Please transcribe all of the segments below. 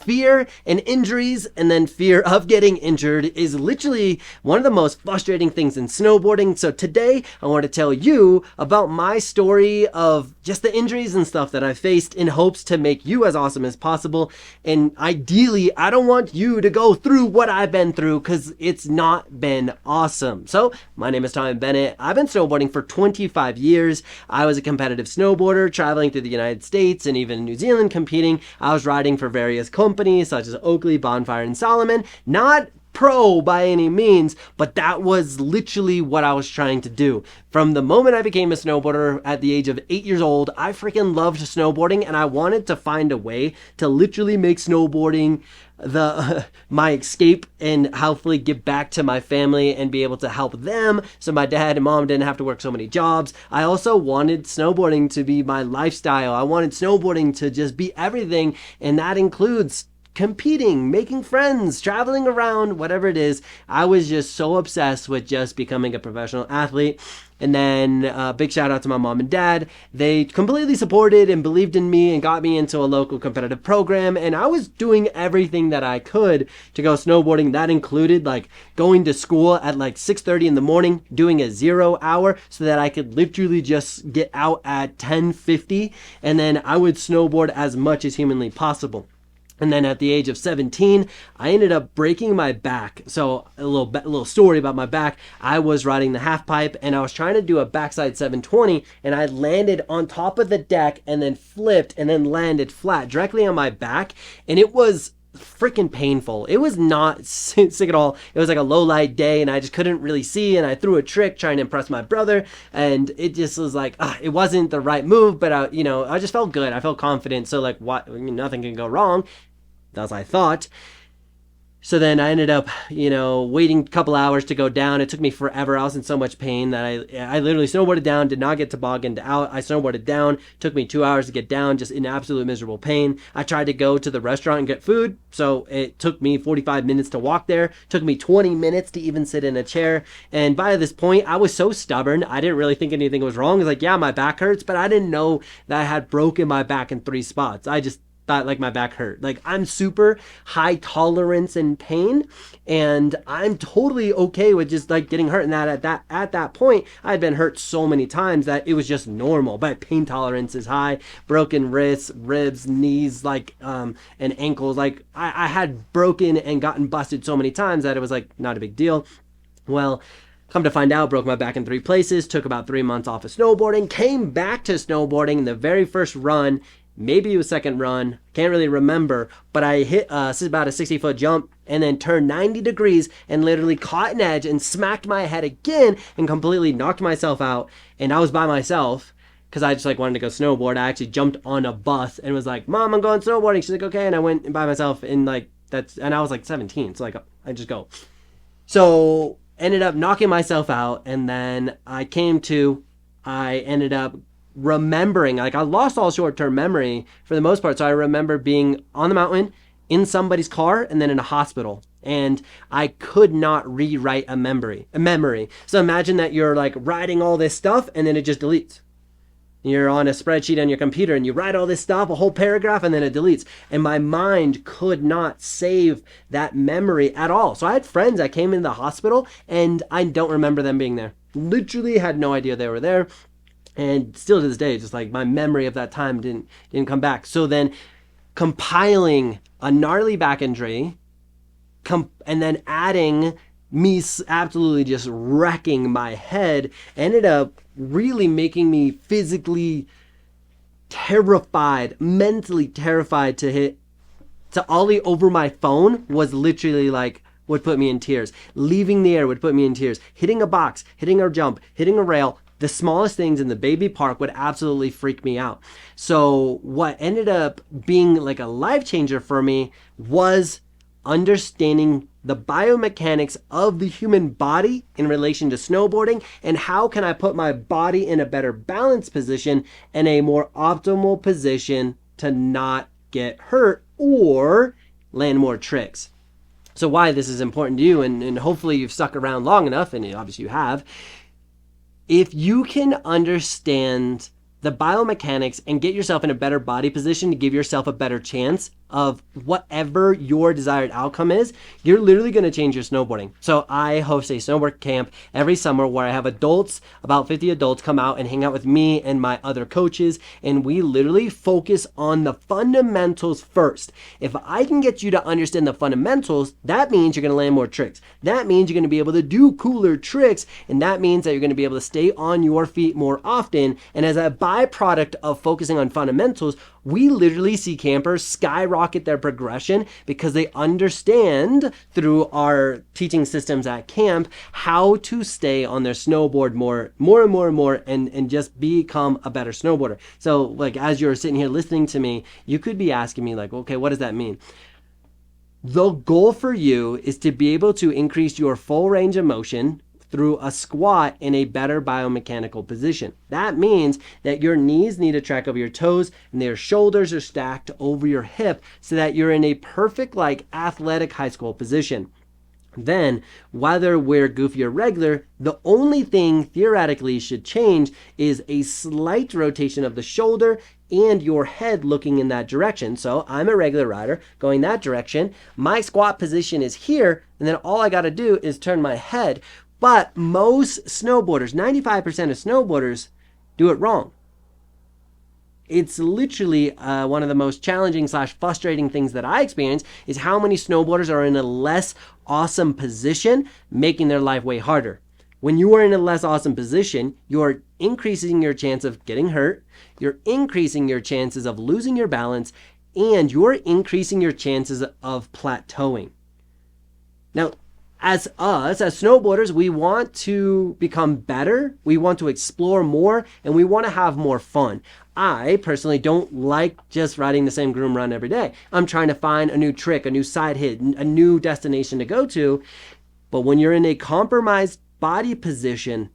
fear and injuries and then fear of getting injured is literally one of the most frustrating things in snowboarding. So today I want to tell you about my story of just the injuries and stuff that I faced in hopes to make you as awesome as possible. And ideally, I don't want you to go through what I've been through because it's not been awesome. So my name is Tommie Bennett. I've been snowboarding for 25 years. I was a competitive snowboarder traveling through the United States and even New Zealand competing. I was riding for various companies such as Oakley, Bonfire, and Salomon. Not pro by any means, but that was literally what I was trying to do. From the moment I became a snowboarder at the age of 8 years old, I freaking loved snowboarding and I wanted to find a way to literally make snowboarding my escape and hopefully give back to my family and be able to help them so my dad and mom didn't have to work so many jobs. I also wanted snowboarding to be my lifestyle. I wanted snowboarding to just be everything, and that includes competing, making friends, traveling around, whatever it is. I was just so obsessed with just becoming a professional athlete. And then big shout out to my mom and dad. They completely supported and believed in me and got me into a local competitive program. And I was doing everything that I could to go snowboarding. That included like going to school at like 6:30 in the morning, doing a 0 hour so that I could literally just get out at 10:50. And then I would snowboard as much as humanly possible. And then at the age of 17, I ended up breaking my back. So a little story about my back. I was riding the half pipe and I was trying to do a backside 720 and I landed on top of the deck and then flipped and then landed flat directly on my back. And it was freaking painful. It was not sick at all. It was like a low light day and I just couldn't really see, and I threw a trick trying to impress my brother and it just was like it wasn't the right move, but I just felt good. I felt confident. So like nothing can go wrong. That's what I thought. So then I ended up, waiting a couple hours to go down. It took me forever. I was in so much pain that I literally snowboarded down, did not get tobogganed out. I snowboarded down. Took me 2 hours to get down, just in absolute miserable pain. I tried to go to the restaurant and get food. So it took me 45 minutes to walk there. Took me 20 minutes to even sit in a chair. And by this point, I was so stubborn. I didn't really think anything was wrong. It was like, yeah, my back hurts, but I didn't know that I had broken my back in 3 spots. I just thought like my back hurt. Like I'm super high tolerance in pain and I'm totally okay with just like getting hurt. And at that point I had been hurt so many times that it was just normal. But pain tolerance is high. Broken wrists, ribs, knees, and ankles. Like I had broken and gotten busted so many times that it was like not a big deal. Well, come to find out, broke my back in 3 places, took about 3 months off of snowboarding, came back to snowboarding in the very first run. Maybe it was second run, can't really remember, but I hit about a 60-foot jump and then turned 90 degrees and literally caught an edge and smacked my head again and completely knocked myself out. And I was by myself because I just wanted to go snowboard. I actually jumped on a bus and was like, "Mom, I'm going snowboarding." She's like, "Okay." And I went by myself and I was like 17. So I just go. So ended up knocking myself out. And then I ended up remembering, I lost all short-term memory for the most part. So I remember being on the mountain, in somebody's car, and then in a hospital. And I could not rewrite a memory. So imagine that you're writing all this stuff and then it just deletes. You're on a spreadsheet on your computer and you write all this stuff, a whole paragraph, and then it deletes. And my mind could not save that memory at all. So I had friends that came into the hospital and I don't remember them being there. Literally had no idea they were there. And still to this day, just my memory of that time didn't come back. So then compiling a gnarly back injury and then adding me absolutely just wrecking my head ended up really making me physically terrified, mentally terrified to ollie over my phone was literally would put me in tears. Leaving the air would put me in tears. Hitting a box, hitting a jump, hitting a rail, the smallest things in the baby park would absolutely freak me out. So what ended up being a life changer for me was understanding the biomechanics of the human body in relation to snowboarding and how can I put my body in a better balanced position and a more optimal position to not get hurt or land more tricks. So why this is important to you, and hopefully you've stuck around long enough, and obviously you have. If you can understand the biomechanics and get yourself in a better body position to give yourself a better chance, of whatever your desired outcome is, you're literally going to change your snowboarding. So I host a snowboard camp every summer where I have adults, about 50 adults, come out and hang out with me and my other coaches, and we literally focus on the fundamentals first. If I can get you to understand the fundamentals, that means you're going to land more tricks. That means you're going to be able to do cooler tricks, and that means that you're going to be able to stay on your feet more often. And as a byproduct of focusing on fundamentals, we literally see campers skyrocket their progression because they understand through our teaching systems at camp how to stay on their snowboard more and just become a better snowboarder. So like as you're sitting here listening to me, you could be asking me like, okay, what does that mean? The goal for you is to be able to increase your full range of motion through a squat in a better biomechanical position. That means that your knees need to track over your toes and their shoulders are stacked over your hip so that you're in a perfect like athletic high school position. Then, whether we're goofy or regular, the only thing theoretically should change is a slight rotation of the shoulder and your head looking in that direction. So I'm a regular rider going that direction. My squat position is here, and then all I got to do is turn my head. But most snowboarders, 95% of snowboarders, do it wrong. It's literally one of the most challenging / frustrating things that I experience is how many snowboarders are in a less awesome position, making their life way harder. When you are in a less awesome position, you're increasing your chance of getting hurt, you're increasing your chances of losing your balance, and you're increasing your chances of plateauing. Now, as snowboarders, we want to become better, we want to explore more, and we want to have more fun. I personally don't like just riding the same groom run every day. I'm trying to find a new trick, a new side hit, a new destination to go to. But when you're in a compromised body position,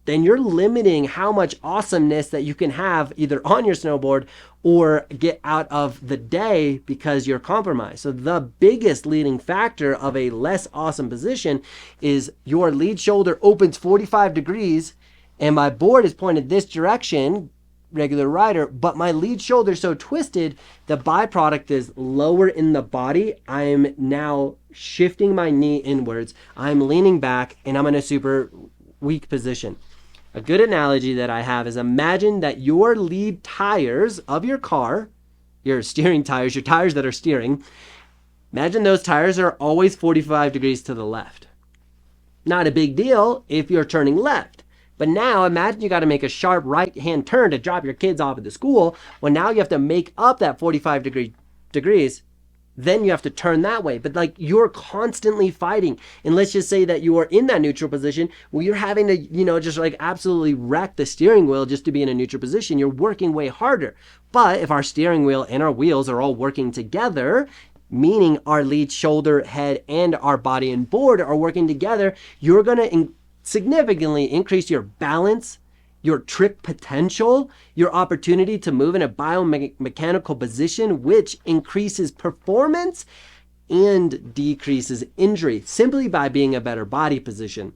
then you're limiting how much awesomeness that you can have either on your snowboard or get out of the day because you're compromised. So the biggest leading factor of a less awesome position is your lead shoulder opens 45 degrees and my board is pointed this direction, regular rider, but my lead shoulder is so twisted, the byproduct is lower in the body. I'm now shifting my knee inwards. I'm leaning back and I'm in a super weak position. A good analogy that I have is imagine that your lead tires of your car, your steering tires, your tires that are steering, imagine those tires are always 45 degrees to the left. Not a big deal if you're turning left. But now imagine you got to make a sharp right-hand turn to drop your kids off at the school. Well, now you have to make up that 45 degrees. Then you have to turn that way. But like you're constantly fighting. And let's just say that you are in that neutral position where you're having to, just like absolutely wreck the steering wheel just to be in a neutral position. You're working way harder. But if our steering wheel and our wheels are all working together, meaning our lead, shoulder, head, and our body and board are working together, you're going to significantly increase your balance, your trick potential, your opportunity to move in a biomechanical position, which increases performance and decreases injury simply by being a better body position.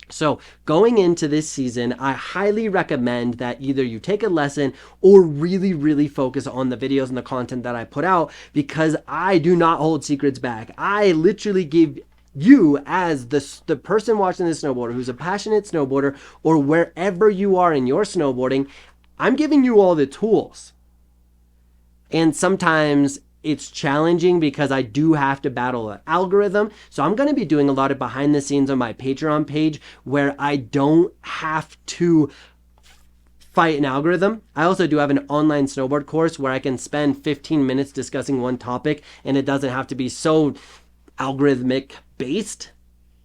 So going into this season, I highly recommend that either you take a lesson or really, really focus on the videos and the content that I put out, because I do not hold secrets back. I literally give you as the person watching this snowboarder who's a passionate snowboarder, or wherever you are in your snowboarding, I'm giving you all the tools. And sometimes it's challenging because I do have to battle an algorithm. So I'm going to be doing a lot of behind the scenes on my Patreon page where I don't have to fight an algorithm. I also do have an online snowboard course where I can spend 15 minutes discussing one topic, and it doesn't have to be so algorithmic based.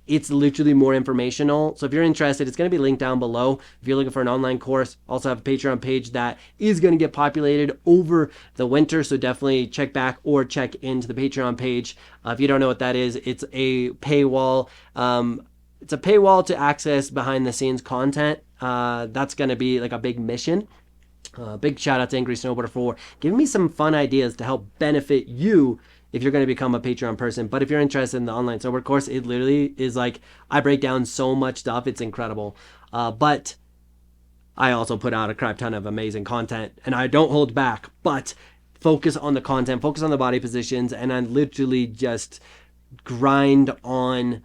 It's literally more informational. So if you're interested, it's going to be linked down below. If you're looking for an online course, also have a Patreon page that is going to get populated over the winter. So definitely check back or check into the Patreon page. If you don't know what that is, it's a paywall. It's a paywall to access behind the scenes content. That's going to be like a big mission. Big shout out to Angry Snowboarder for giving me some fun ideas to help benefit you if you're going to become a Patreon person. But if you're interested in the online snowboard course, it literally is like, I break down so much stuff. It's incredible. But I also put out a crap ton of amazing content and I don't hold back. But focus on the content, focus on the body positions, and I literally just grind on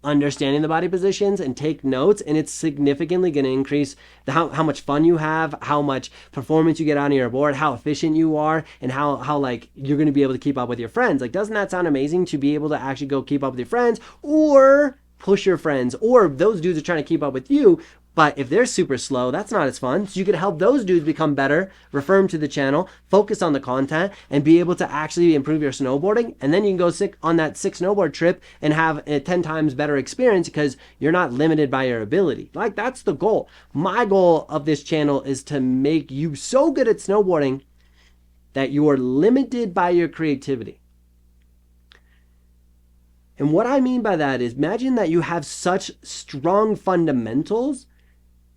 understanding the body positions and take notes, and it's significantly going to increase how much fun you have, how much performance you get on your board, how efficient you are, and how like you're going to be able to keep up with your friends. Like, doesn't that sound amazing to be able to actually go keep up with your friends or push your friends, or those dudes are trying to keep up with you, but if they're super slow, that's not as fun. So you could help those dudes become better, refer them to the channel, focus on the content, and be able to actually improve your snowboarding. And then you can go on that 6 snowboard trip and have a 10 times better experience because you're not limited by your ability. Like, that's the goal. My goal of this channel is to make you so good at snowboarding that you are limited by your creativity. And what I mean by that is, imagine that you have such strong fundamentals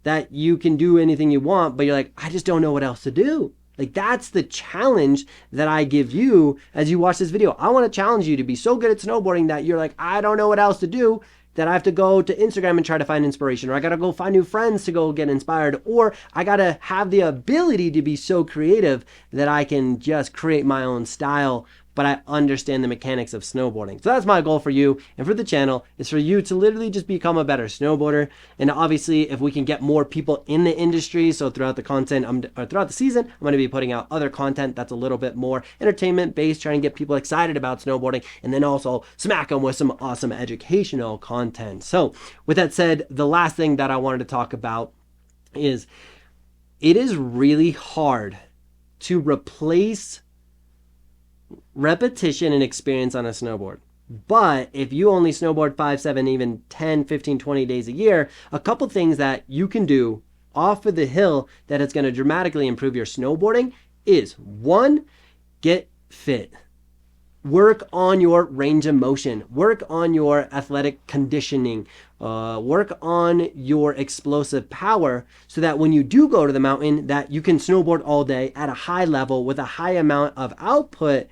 that you can do anything you want, but you're like, I just don't know what else to do. Like, that's the challenge that I give you as you watch this video. I want to challenge you to be so good at snowboarding that you're like, I don't know what else to do, that I have to go to Instagram and try to find inspiration, or I got to go find new friends to go get inspired, or I got to have the ability to be so creative that I can just create my own style, but I understand the mechanics of snowboarding. So that's my goal for you and for the channel, is for you to literally just become a better snowboarder. And obviously, if we can get more people in the industry, so throughout the content, or throughout the season, I'm going to be putting out other content that's a little bit more entertainment based, trying to get people excited about snowboarding, and then also smack them with some awesome educational content. So with that said, the last thing that I wanted to talk about is, it is really hard to replace repetition and experience on a snowboard. But if you only snowboard 5, 7, even 10, 15, 20 days a year, a couple things that you can do off of the hill that is going to dramatically improve your snowboarding is, 1, get fit. Work on your range of motion, work on your athletic conditioning, work on your explosive power, so that when you do go to the mountain, that you can snowboard all day at a high level with a high amount of output,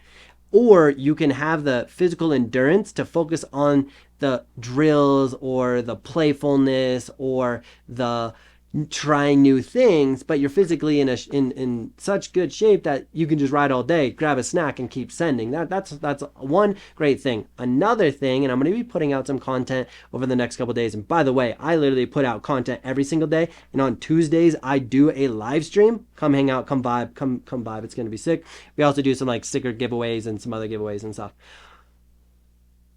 or you can have the physical endurance to focus on the drills or the playfulness or the trying new things, but you're physically in such good shape that you can just ride all day, grab a snack, and keep sending. That's one great thing. Another thing, and I'm going to be putting out some content over the next couple of days. And by the way, I literally put out content every single day. And on Tuesdays, I do a live stream. Come hang out, come vibe, come vibe. It's going to be sick. We also do some like sticker giveaways and some other giveaways and stuff.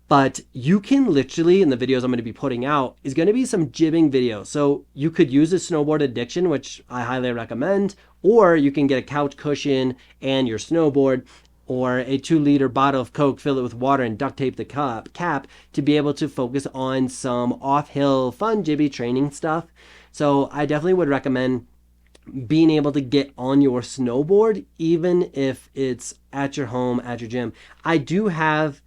But you can literally, in the videos I'm going to be putting out, is going to be some jibbing videos. So you could use a snowboard addiction, which I highly recommend, or you can get a couch cushion and your snowboard, or a 2-liter bottle of Coke, fill it with water, and duct tape the cap to be able to focus on some off-hill fun jibby training stuff. So I definitely would recommend being able to get on your snowboard, even if it's at your home, at your gym. I do have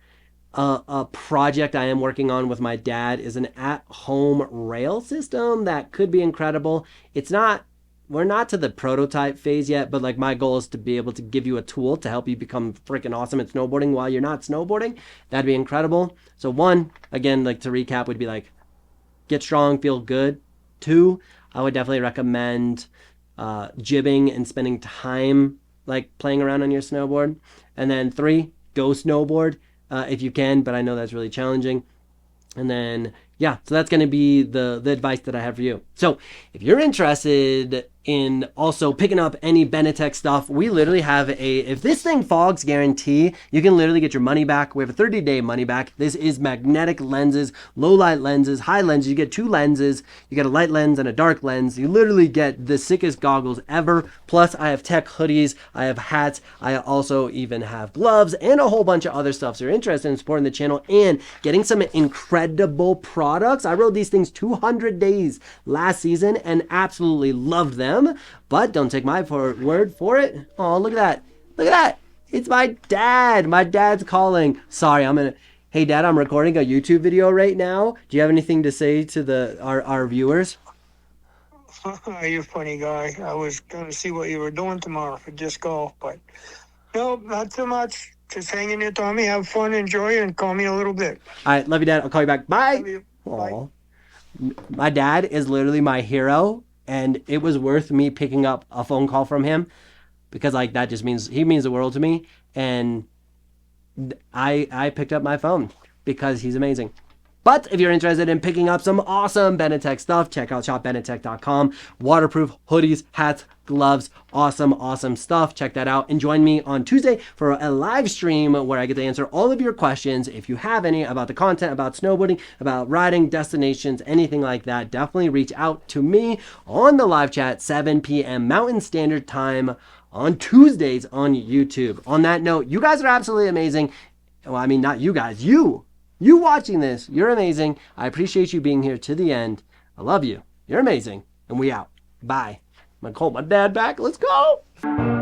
a project I am working on with my dad, is an at-home rail system that could be incredible. We're not to the prototype phase yet, but like, my goal is to be able to give you a tool to help you become freaking awesome at snowboarding while you're not snowboarding. That'd be incredible. So 1, again, like to recap, would be like, get strong, feel good. 2, I would definitely recommend jibbing and spending time like playing around on your snowboard. And then 3, go snowboard. If you can, but I know that's really challenging. And then, yeah, so that's going to be the advice that I have for you. So if you're interested in also picking up any Bennett stuff, we literally have if this thing fogs guarantee, you can literally get your money back. We have a 30-day money back. This is magnetic lenses, low light lenses, high lenses. You get 2 lenses. You get a light lens and a dark lens. You literally get the sickest goggles ever. Plus I have tech hoodies, I have hats, I also even have gloves and a whole bunch of other stuff. So you're interested in supporting the channel and getting some incredible products. I rode these things 200 days last season and absolutely loved them. But don't take my word for it. Oh, look at that. Look at that. It's my dad. My dad's calling. Sorry, hey Dad, I'm recording a YouTube video right now. Do you have anything to say to our viewers? You're a funny guy. I was going to see what you were doing tomorrow for disc golf, but no, not too much. Just hang in there, Tommy. Have fun, enjoy, and call me in a little bit. All right, love you, Dad. I'll call you back. Bye. Love you. Bye. My dad is literally my hero, and it was worth me picking up a phone call from him. because like that just means he means the world to me. And I picked up my phone because he's amazing. But if you're interested in picking up some awesome Bennett stuff, check out shopbennettech.com. Waterproof hoodies, hats, gloves, awesome stuff. Check that out. And join me on Tuesday for a live stream where I get to answer all of your questions. If you have any about the content, about snowboarding, about riding, destinations, anything like that, definitely reach out to me on the live chat, 7 p.m. Mountain Standard Time on Tuesdays on YouTube. On that note, you guys are absolutely amazing. Well, I mean, not you guys, you watching this, you're amazing. I appreciate you being here to the end. I love you. You're amazing. And we out. Bye. I'm going to call my dad back. Let's go.